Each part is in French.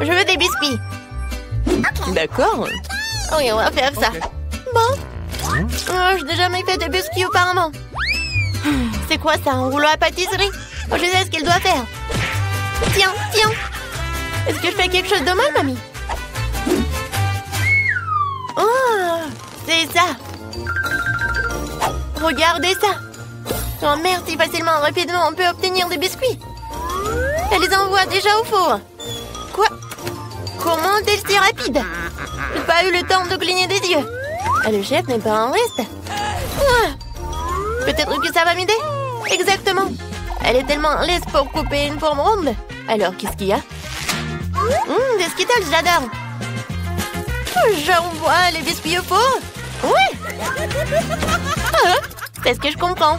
Je veux des biscuits. D'accord. Oui, on va faire ça. Bon. Oh, je n'ai jamais fait de biscuits auparavant. C'est quoi ça, un rouleau à pâtisserie? Oh, je sais ce qu'il doit faire. Tiens, tiens. Est-ce que je fais quelque chose de mal, mamie? Oh, c'est ça. Regardez ça. Oh, merci, facilement, rapidement, on peut obtenir des biscuits. Elle les envoie déjà au four. Quoi? Comment est-elle si rapide? J'ai pas eu le temps de cligner des yeux. Ah, le chef n'est pas en reste. Ah, peut-être que ça va m'aider. Exactement. Elle est tellement lisse pour couper une forme ronde. Alors, qu'est-ce qu'il y a? Des Skittles, j'adore. J'envoie les biscuits au four. Oui. Ah, c'est ce que je comprends.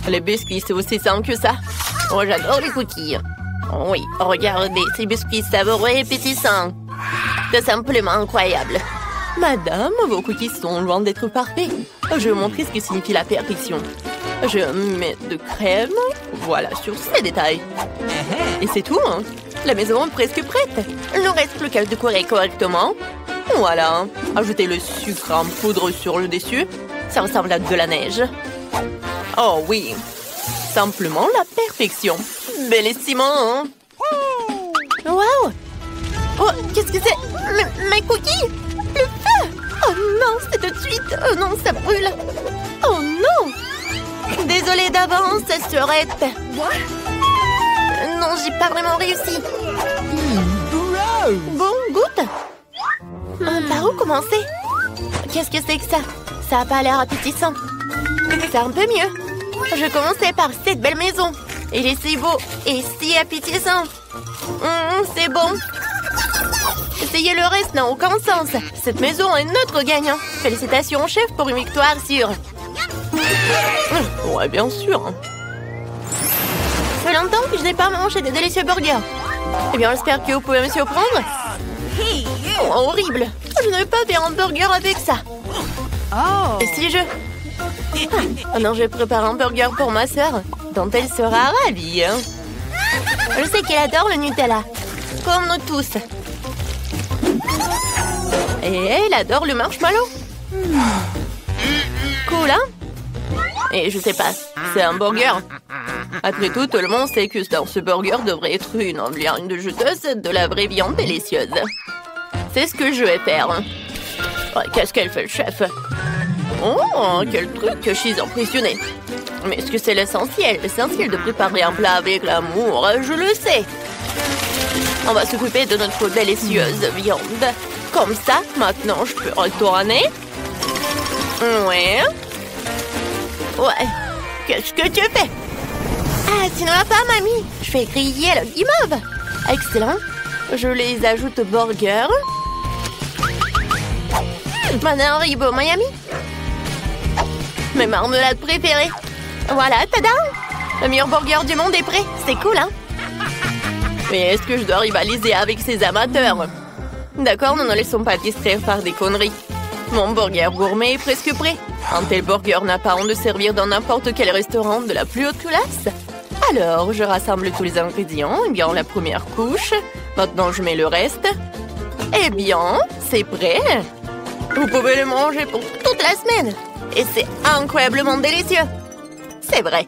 Les biscuits, c'est aussi simple que ça. Oh, j'adore les cookies. Oui, regardez, ces biscuits savoureux et pétissants. C'est simplement incroyable. Madame, vos cookies sont loin d'être parfaits. Je vais vous montrer ce que signifie la perfection. Je mets de crème, voilà, sur ces détails. Et c'est tout, hein. La maison est presque prête. Il ne reste plus qu'à le décorer correctement. Voilà. Ajoutez le sucre en poudre sur le dessus. Ça ressemble à de la neige. Oh oui. Simplement la perfection. Bellissimo, hein? Wow! Oh, qu'est-ce que c'est? Mes cookies? Le feu! Oh non, c'est tout de suite! Oh non, ça brûle! Oh non! Désolée d'avance, Surette. Non, j'ai pas vraiment réussi. Bon, goûte. Par où commencer? Qu'est-ce que c'est que ça? Ça a pas l'air appétissant. C'est un peu mieux. Je commençais par cette belle maison. Il est si beau et si appétissant. C'est bon. Essayer le reste n'a aucun sens. Cette maison est notre gagnant. Félicitations, chef, pour une victoire sûre. Ouais, bien sûr. Ça fait longtemps que je n'ai pas mangé de délicieux burgers. Eh bien, j'espère que vous pouvez me surprendre. Oh, horrible. Je ne veux pas faire un burger avec ça. Et si je... Oh non, je prépare un burger pour ma sœur, dont elle sera ravie. Je sais qu'elle adore le Nutella, comme nous tous. Et elle adore le marshmallow. Cool, hein? Et je sais pas, c'est un burger. Après tout le monde sait que dans ce burger devrait être une viande juteuse de la vraie viande délicieuse. C'est ce que je vais faire. Ouais, qu'est-ce qu'elle fait, le chef? Oh, quel truc, je suis impressionnée. Mais est-ce que c'est l'essentiel? L'essentiel de préparer un plat avec l'amour, je le sais. On va s'occuper de notre délicieuse viande. Comme ça, maintenant, je peux retourner. Ouais. Ouais. Qu'est-ce que tu fais? Ah, tu ne vas pas, mamie. Je fais griller le guimauve. Excellent. Je les ajoute au burger. Maintenant, Haribo Miami. Mes marmelades préférées. Voilà, tada! Le meilleur burger du monde est prêt. C'est cool, hein? Mais est-ce que je dois rivaliser avec ces amateurs? D'accord, nous ne laissons pas distraire par des conneries. Mon burger gourmet est presque prêt. Un tel burger n'a pas honte de servir dans n'importe quel restaurant de la plus haute classe. Alors, je rassemble tous les ingrédients. Eh bien, la première couche. Maintenant, je mets le reste. Eh bien, c'est prêt. Vous pouvez le manger pour toute la semaine. Et c'est incroyablement délicieux. C'est vrai.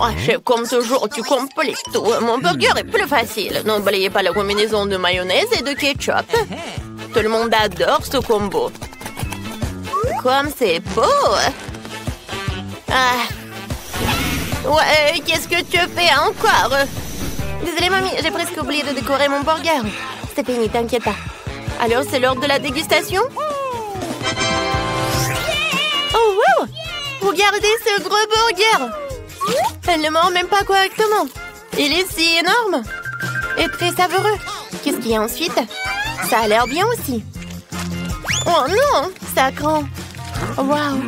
Oh, chef, comme toujours, tu complètes tout. Mon burger est plus facile. N'oubliez pas la combinaison de mayonnaise et de ketchup. Tout le monde adore ce combo. Comme c'est beau. Ah. Ouais, qu'est-ce que tu fais encore? Désolée, mamie, j'ai presque oublié de décorer mon burger. C'est fini, t'inquiète pas. Alors, c'est l'heure de la dégustation? Oh, wow! Regardez ce gros burger! Elle ne mord même pas correctement. Il est si énorme. Et très savoureux. Qu'est-ce qu'il y a ensuite? Ça a l'air bien aussi. Oh non, ça craint. Waouh!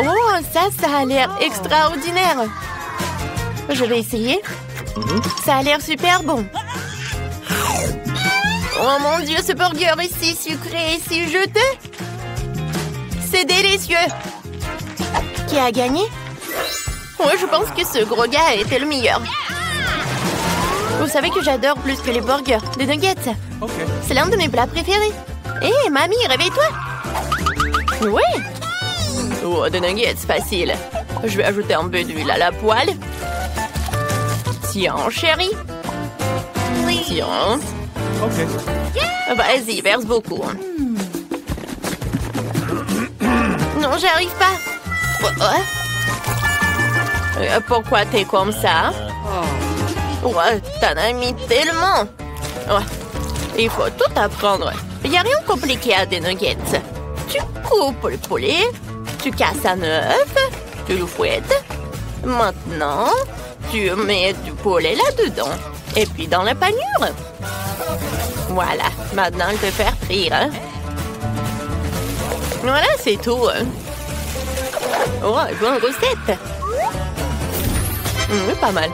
Oh, ça a l'air extraordinaire. Je vais essayer. Ça a l'air super bon. Oh mon Dieu, ce burger est si sucré et si juteux. C'est délicieux. Qui a gagné? Ouais, je pense que ce gros gars était le meilleur. Vous savez que j'adore plus que les burgers, des nuggets. C'est l'un de mes plats préférés. Hé, mamie, réveille-toi. Ouais. Oh, des nuggets, facile. Je vais ajouter un peu d'huile à la poêle. Tiens, chérie. Tiens. Vas-y, verse beaucoup. Non, j'arrive pas. Pourquoi t'es comme ça? Ouais, t'en as mis tellement. Ouais. Il faut tout apprendre. Il n'y a rien de compliqué à des nuggets. Tu coupes le poulet, tu casses un œuf, tu le fouettes. Maintenant, tu mets du poulet là-dedans. Et puis dans la panure. Voilà, maintenant il peut faire frire. Hein? Voilà, c'est tout. Oh, bonne recette. Pas mal.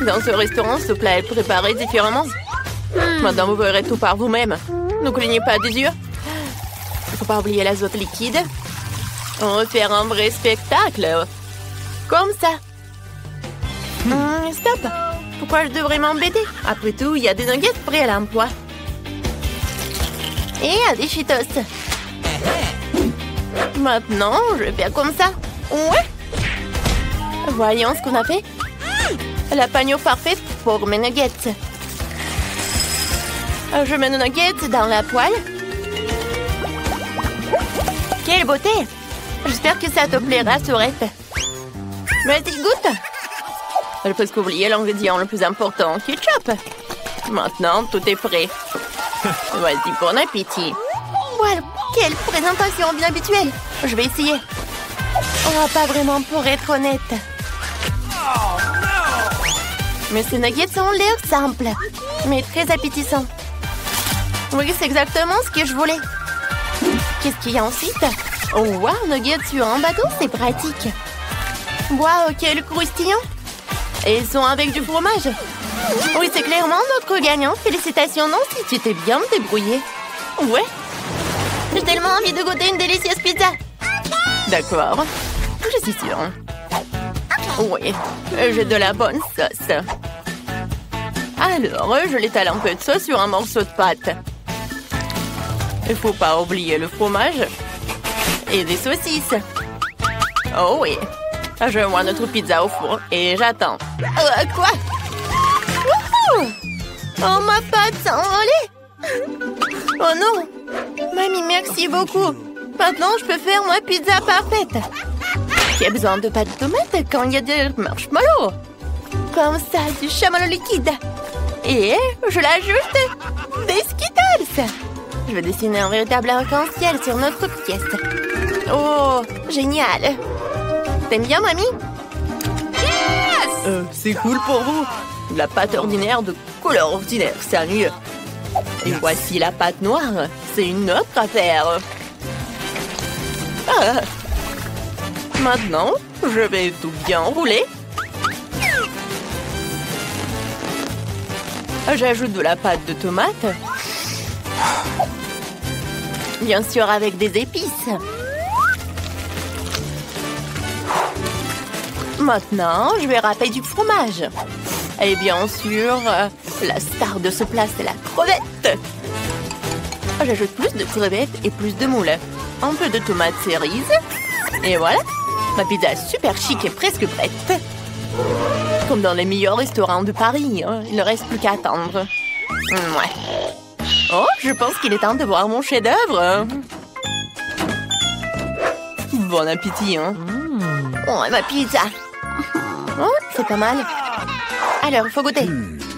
Dans ce restaurant, ce plat est préparé différemment. Maintenant, vous verrez tout par vous-même. Ne clignez pas des yeux. Il ne faut pas oublier l'azote liquide. On va faire un vrai spectacle. Comme ça. Stop. Pourquoi je devrais m'embêter? Après tout, il y a des nuggets prêts à l'emploi. Et des Cheetos. Maintenant, je vais faire comme ça. Ouais. Voyons ce qu'on a fait. La panure parfaite pour mes nuggets. Je mets nos nuggets dans la poêle. Quelle beauté! J'espère que ça te plaira, Sorette. Vas-y, goûte. J'ai presque oublié l'ingrédient le plus important, ketchup. Maintenant, tout est prêt. Vas-y, bon appétit. Voilà, quelle présentation bien habituelle. Je vais essayer. Oh, pas vraiment pour être honnête. Mais ces nuggets ont l'air simples, mais très appétissants. Oui, c'est exactement ce que je voulais. Qu'est-ce qu'il y a ensuite? Oh, wow, nuggets sur un bateau, c'est pratique. Wow, quel croustillant. Et ils sont avec du fromage. Oui, c'est clairement notre gagnant. Félicitations, Nancy, tu t'es bien débrouillée. Ouais. J'ai tellement envie de goûter une délicieuse pizza. D'accord, je suis sûre. Oui, j'ai de la bonne sauce. Alors, je l'étale un peu de sauce sur un morceau de pâte. Il faut pas oublier le fromage et des saucisses. Oh oui, je vois notre pizza au four et j'attends. Quoi? Wouhou! Oh, ma pâte s'est envolée. Oh non! Mamie, merci beaucoup. Maintenant, je peux faire ma pizza parfaite. Qui a besoin de pâte de tomate quand il y a des marshmallows? Comme ça, du chamallow liquide. Et je l'ajoute des Skittles. Je vais dessiner un véritable arc-en-ciel sur notre pièce. Oh, génial. T'aimes bien, mamie? Yes! C'est cool pour vous. La pâte ordinaire de couleur ordinaire, c'est ennuyeux. Et voici la pâte noire. C'est une autre affaire. Maintenant, je vais tout bien rouler. J'ajoute de la pâte de tomate. Bien sûr, avec des épices. Maintenant, je vais râper du fromage. Et bien sûr, la star de ce plat, c'est la crevette. J'ajoute plus de crevettes et plus de moules. Un peu de tomates cerises. Et voilà, ma pizza est super chic et presque prête. Comme dans les meilleurs restaurants de Paris, hein. Il ne reste plus qu'à attendre. Ouais. Oh, je pense qu'il est temps de voir mon chef-d'œuvre. Bon appétit, hein. Oh, ma pizza. Oh, c'est pas mal. Alors, il faut goûter.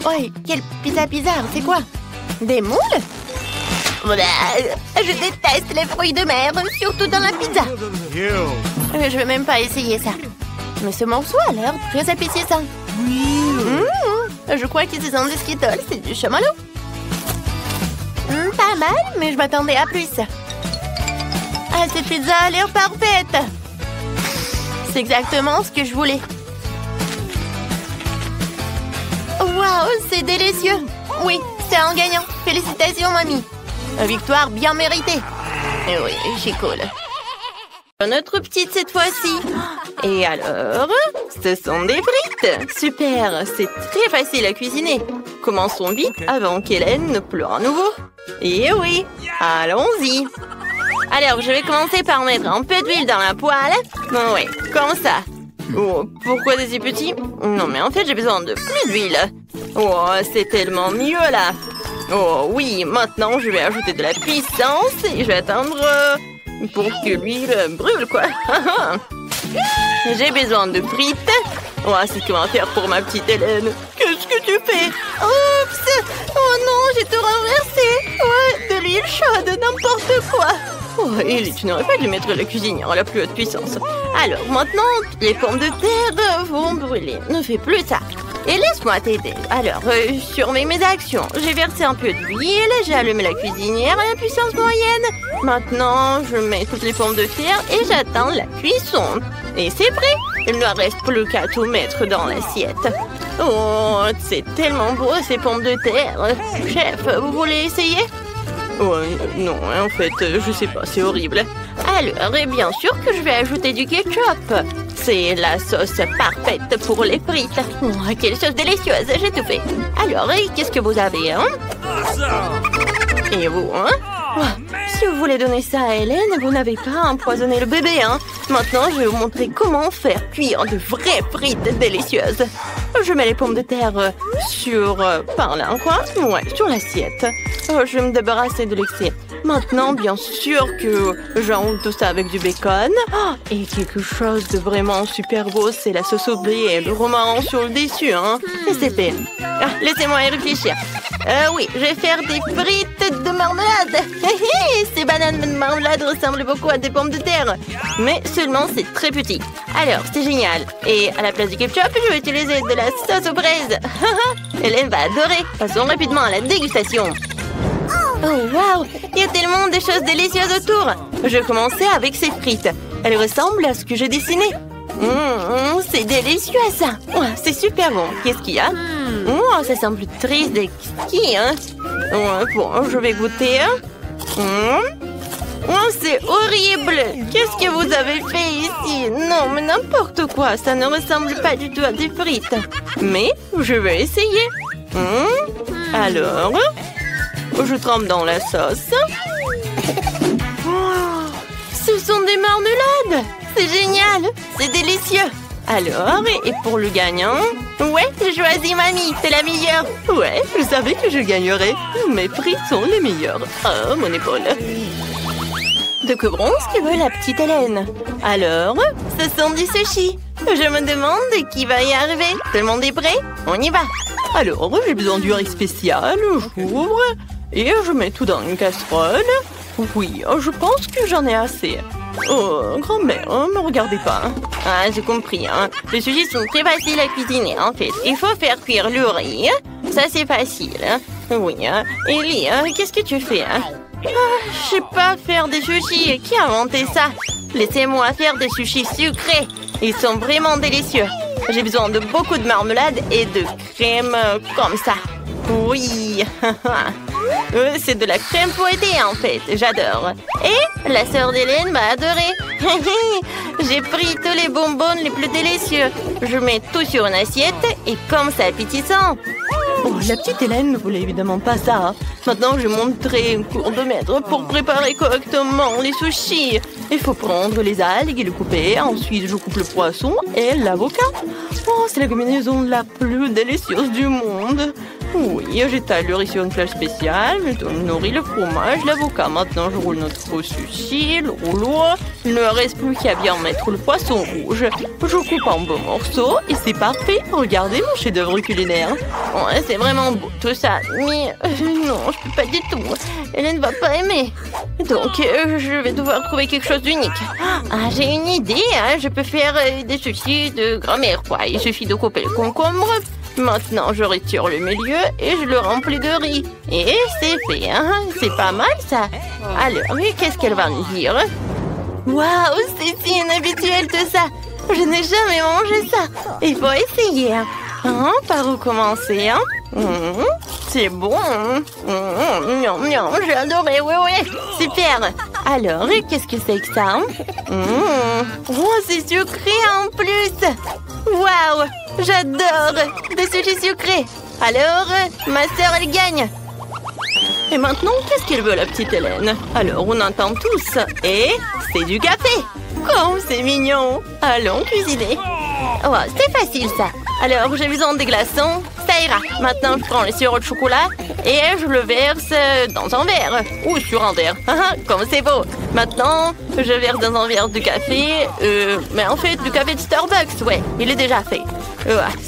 Ouais, quelle pizza bizarre, c'est quoi? Des moules? Je déteste les fruits de mer, surtout dans la pizza. Je vais même pas essayer ça. Mais ce morceau a l'air très appétissant. Je crois que ce sont des Skittles, c'est du chamallow. Pas mal, mais je m'attendais à plus. Ah, cette pizza a l'air parfaite. C'est exactement ce que je voulais. Waouh, c'est délicieux. Oui, c'est un gagnant. Félicitations, mamie. Une victoire bien méritée. Et oui, c'est cool. Notre petite cette fois-ci. Et alors, ce sont des frites. Super, c'est très facile à cuisiner. Commençons vite avant qu'Hélène ne pleure à nouveau. Et oui, allons-y. Alors, je vais commencer par mettre un peu d'huile dans la poêle. Oui, comme ça. Oh, pourquoi c'est si petit? Non, mais en fait, j'ai besoin de plus d'huile. Oh, c'est tellement mieux là. Oh oui, maintenant, je vais ajouter de la puissance et je vais attendre pour que l'huile brûle, quoi. J'ai besoin de frites. Oh, c'est ce qu'on va faire pour ma petite Hélène. Qu'est-ce que tu fais? Oups! Oh non, j'ai tout renversé. Ouais, de l'huile chaude, n'importe quoi. Oh, Ellie, tu n'aurais pas dû mettre la cuisinière à la plus haute puissance. Alors, maintenant, les pommes de terre vont brûler. Ne fais plus ça. Et laisse-moi t'aider. Alors, surveille mes actions. J'ai versé un peu d'huile, j'ai allumé la cuisinière à la puissance moyenne. Maintenant, je mets toutes les pommes de terre et j'attends la cuisson. Et c'est prêt. Il ne reste plus qu'à tout mettre dans l'assiette. Oh, c'est tellement beau ces pommes de terre. Chef, vous voulez essayer? Oh, non, en fait, je sais pas, c'est horrible. Alors, et bien sûr que je vais ajouter du ketchup. C'est la sauce parfaite pour les frites. Oh, quelle sauce délicieuse, j'ai tout fait. Alors, et qu'est-ce que vous avez, hein? Et vous, hein? Oh, si vous voulez donner ça à Hélène, vous n'avez pas empoisonné le bébé, hein? Maintenant, je vais vous montrer comment faire cuire de vraies frites délicieuses. Je mets les pommes de terre sur... par là, quoi? Ouais, sur l'assiette. Je vais me débarrasser de l'excès. Maintenant, bien sûr que j'enroule tout ça avec du bacon. Oh, et quelque chose de vraiment super beau, c'est la sauce au blé et le romarin sur le dessus, hein? Et c'est fait. Ah, laissez-moi y réfléchir. Oui, je vais faire des frites de marmelade. Ces bananes de marmelade ressemblent beaucoup à des pommes de terre. Mais seulement c'est très petit. Alors, c'est génial. Et à la place du ketchup, je vais utiliser de la sauce aux fraises. Hélène va adorer. Passons rapidement à la dégustation. Oh, waouh! Il y a tellement de choses délicieuses autour. Je vais commencer avec ces frites. Elles ressemblent à ce que j'ai dessiné. C'est délicieux, ça. Oh, c'est super bon. Qu'est-ce qu'il y a? Oh, ça semble triste et exquis, hein? Bon, je vais goûter. Oh, c'est horrible. Qu'est-ce que vous avez fait ici? Non, mais n'importe quoi. Ça ne ressemble pas du tout à des frites. Mais je vais essayer. Alors... je trempe dans la sauce. Oh, ce sont des marmelades. C'est génial. C'est délicieux. Alors, et pour le gagnant? Ouais, j'ai choisi mamie. C'est la meilleure. Ouais, je savais que je gagnerais. Mes frites sont les meilleures. Oh, mon épaule. De que bronze que veut la petite Hélène? Alors, ce sont du sushi. Je me demande qui va y arriver. Tout le monde est prêt? On y va. Alors, j'ai besoin du riz spécial. J'ouvre. Et je mets tout dans une casserole. Oui, je pense que j'en ai assez. Oh, grand-mère, me regardez pas. Ah, j'ai compris, hein. Les sushis sont très faciles à cuisiner, en fait. Il faut faire cuire le riz. Ça, c'est facile. Oui, hein. Ellie, qu'est-ce que tu fais, hein? Je sais pas faire des sushis. Qui a inventé ça? Laissez-moi faire des sushis sucrés. Ils sont vraiment délicieux. J'ai besoin de beaucoup de marmelade et de crème comme ça. Oui. C'est de la crème fouettée, en fait. J'adore. Et la sœur d'Hélène m'a adoré. J'ai pris tous les bonbons les plus délicieux. Je mets tout sur une assiette et comme ça appétissant. Oh, la petite Hélène ne voulait évidemment pas ça. Maintenant, je montrerai un cours de maître pour préparer correctement les sushis. Il faut prendre les algues et les couper. Ensuite, je coupe le poisson et l'avocat. Oh, c'est la combinaison la plus délicieuse du monde. Oui, j'étale le riz sur une plage spéciale, je nourris le fromage, l'avocat. Maintenant, je roule notre sushi, le rouleau. Il ne reste plus qu'à bien mettre le poisson rouge. Je coupe en beaux morceaux et c'est parfait. Regardez mon chef-d'œuvre culinaire. Ouais, c'est vraiment beau tout ça, mais non, je peux pas du tout. Hélène ne va pas aimer. Donc, je vais devoir trouver quelque chose d'unique. Ah, j'ai une idée, hein. Je peux faire des sushis de grand-mère, quoi. Il suffit de couper le concombre. Maintenant, je retire le milieu et je le remplis de riz. Et c'est fait, hein? C'est pas mal, ça. Alors, qu'est-ce qu'elle va me dire? Waouh, c'est si inhabituel tout ça. Je n'ai jamais mangé ça. Il faut essayer. Hein? Par où commencer, hein? C'est bon. J'ai adoré, oui. Super. Alors, qu'est-ce que c'est que ça? Oh, c'est sucré en plus. Waouh, j'adore des sushis sucrés. Alors, ma sœur, elle gagne. Et maintenant, qu'est-ce qu'elle veut, la petite Hélène? Alors, on entend tous. Et c'est du café. Oh, c'est mignon. Allons cuisiner. Oh, c'est facile, ça. Alors, j'ai besoin des glaçons. Ça ira. Maintenant, je prends le sirop de chocolat et je le verse dans un verre. Ou sur un verre. Comme c'est beau. Maintenant, je verse dans un verre de café. Mais en fait, du café de Starbucks, ouais. Il est déjà fait.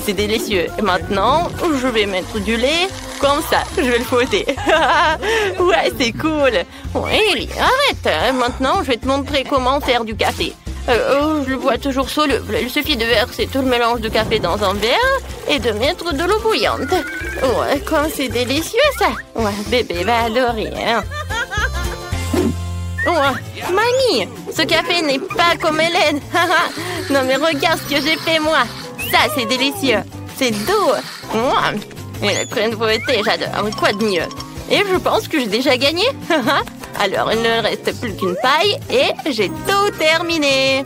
C'est délicieux. Et maintenant, je vais mettre du lait. Comme ça, je vais le fouetter. Ouais, c'est cool. Ouais, Ellie, arrête. Maintenant, je vais te montrer comment faire du café. Je le vois toujours soluble. Il suffit de verser tout le mélange de café dans un verre et de mettre de l'eau bouillante. Ouais, comme c'est délicieux, ça. Ouais, bébé va adorer, hein. Ouais, mamie, ce café n'est pas comme Hélène. Non, mais regarde ce que j'ai fait, moi. Ça, c'est délicieux. C'est doux. Et la crème fouettée, j'adore. Quoi de mieux? Et je pense que j'ai déjà gagné. Alors, il ne reste plus qu'une paille et j'ai tout terminé.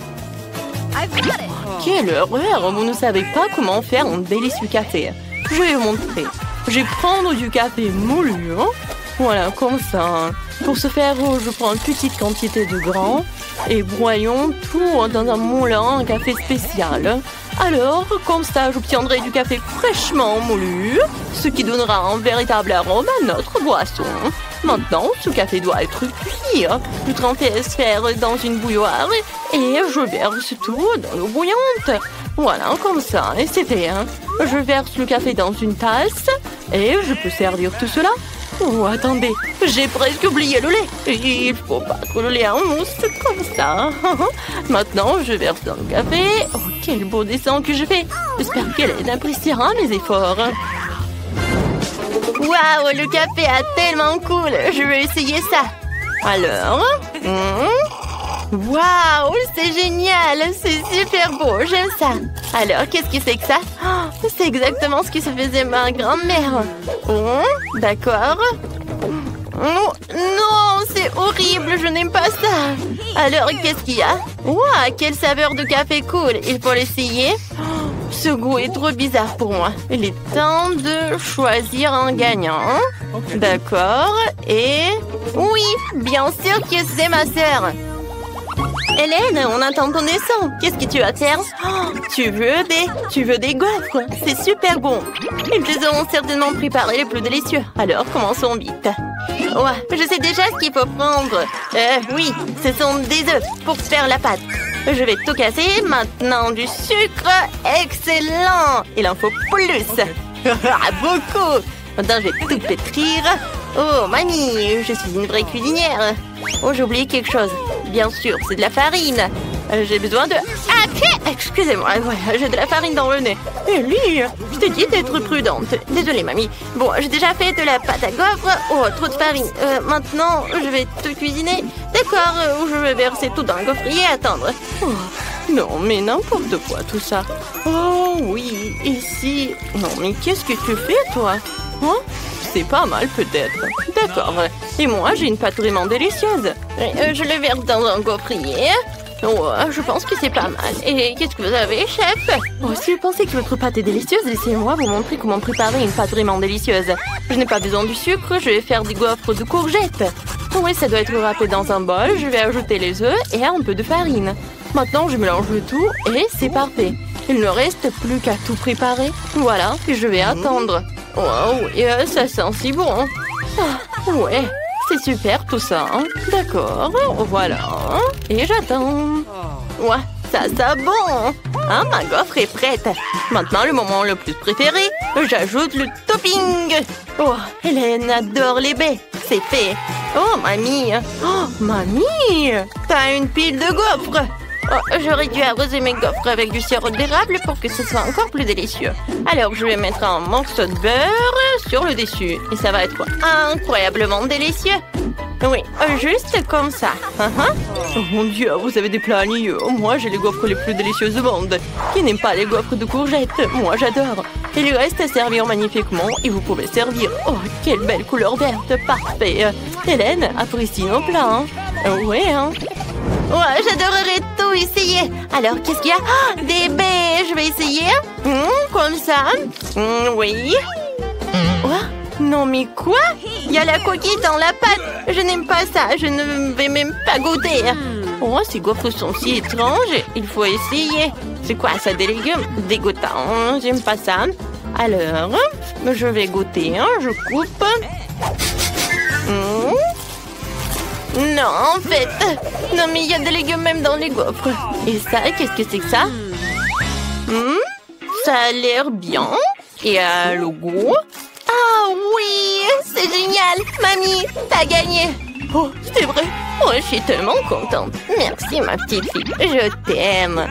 Quelle horreur! Vous ne savez pas comment faire un délicieux café. Je vais vous montrer. Je vais prendre du café moulu. Voilà, comme ça. Pour ce faire, je prends une petite quantité de grains et broyons tout dans un moulin à café spécial. Alors, comme ça, j'obtiendrai du café fraîchement moulu, ce qui donnera un véritable arôme à notre boisson. Maintenant, ce café doit être cuit. Je transfère dans une bouilloire et je verse tout dans l'eau bouillante. Voilà, comme ça, et c'est fait. Je verse le café dans une tasse et je peux servir tout cela. Oh, attendez, j'ai presque oublié le lait. Il faut battre le lait en mousse, comme ça. Maintenant, je verse dans le café. Oh, quel beau dessin que je fais. J'espère qu'elle appréciera mes efforts. Waouh, le café est tellement cool. Je vais essayer ça. Alors, waouh, c'est génial. C'est super beau, j'aime ça. Alors, qu'est-ce que c'est que ça? C'est exactement ce que se faisait ma grand-mère. D'accord. Non, c'est horrible, je n'aime pas ça. Alors, qu'est-ce qu'il y a? Waouh, quelle saveur de café cool. Il faut l'essayer. Ce goût est trop bizarre pour moi. Il est temps de choisir un gagnant. D'accord. Et... oui, bien sûr que c'est ma sœur. Hélène, on entend ton dessin. Qu'est-ce que tu vas faire? Tu veux des gaufres? C'est super bon. Ils te ont certainement préparé les plus délicieux. Alors, commençons vite. Ouais, je sais déjà ce qu'il faut prendre. Oui, ce sont des œufs pour faire la pâte. Je vais tout casser. Maintenant, du sucre. Excellent. Il en faut plus. Beaucoup. Maintenant, je vais tout pétrir. Oh, mamie, je suis une vraie cuisinière. Oh, j'ai oublié quelque chose. Bien sûr, c'est de la farine. J'ai besoin de... Ah, excusez-moi, ouais, j'ai de la farine dans le nez. Ellie, je t'ai dit d'être prudente. Désolée, mamie. Bon, j'ai déjà fait de la pâte à gaufres. Oh, trop de farine. Maintenant, je vais tout cuisiner. D'accord, je vais verser tout dans le gaufrier et attendre. Oh, non, mais n'importe quoi, tout ça. Oh, oui, ici... Non, mais qu'est-ce que tu fais, toi? C'est pas mal, peut-être. D'accord. Et moi, j'ai une pâte vraiment délicieuse. Je le verse dans un gaufrier. Oh, je pense que c'est pas mal. Et qu'est-ce que vous avez, chef? Oh, si vous pensez que votre pâte est délicieuse, laissez-moi vous montrer comment préparer une pâte vraiment délicieuse. Je n'ai pas besoin du sucre, je vais faire des gaufres de courgettes. Oui, ça doit être râpé dans un bol. Je vais ajouter les œufs et un peu de farine. Maintenant, je mélange le tout et c'est parfait. Il ne reste plus qu'à tout préparer. Voilà, je vais attendre. Wow, ça sent si bon. Ah, ouais, c'est super tout ça. D'accord, voilà. Et j'attends. Ouais, ça sent bon. Ah, ma gaufre est prête. Maintenant, le moment le plus préféré, j'ajoute le topping. Oh, Hélène adore les baies. C'est fait. Oh, mamie. Oh, mamie. T'as une pile de gaufres. Oh, j'aurais dû arroser mes gaufres avec du sirop d'érable pour que ce soit encore plus délicieux. Alors, je vais mettre un morceau de beurre sur le dessus. Et ça va être incroyablement délicieux. Oui, juste comme ça. Oh mon Dieu, vous avez des plats ennuyeux. Moi, j'ai les gaufres les plus délicieuses au monde. Qui n'aime pas les gaufres de courgettes? Moi, j'adore. Il lui reste à servir magnifiquement et vous pouvez servir. Oh, quelle belle couleur verte, parfait. Hélène, apprécie nos plats. Ouais, hein. Ouais, j'adorerais tout essayer. Alors, qu'est-ce qu'il y a? Oh, des baies, je vais essayer. Comme ça. Oui. Oh, non, mais quoi? Il y a la coquille dans la pâte. Je n'aime pas ça. Je ne vais même pas goûter. Oh, ces gaufres sont si étranges. Il faut essayer. C'est quoi ça, des légumes? Dégoûtant. J'aime pas ça. Alors, je vais goûter. Je coupe. Non, en fait. Non, mais il y a des légumes même dans les gaufres. Et ça, qu'est-ce que c'est que ça? Ça a l'air bien. Et à le goût? Ah oui, c'est génial. Mamie, t'as gagné. Oh, c'est vrai. Oh, je suis tellement contente. Merci, ma petite fille. Je t'aime.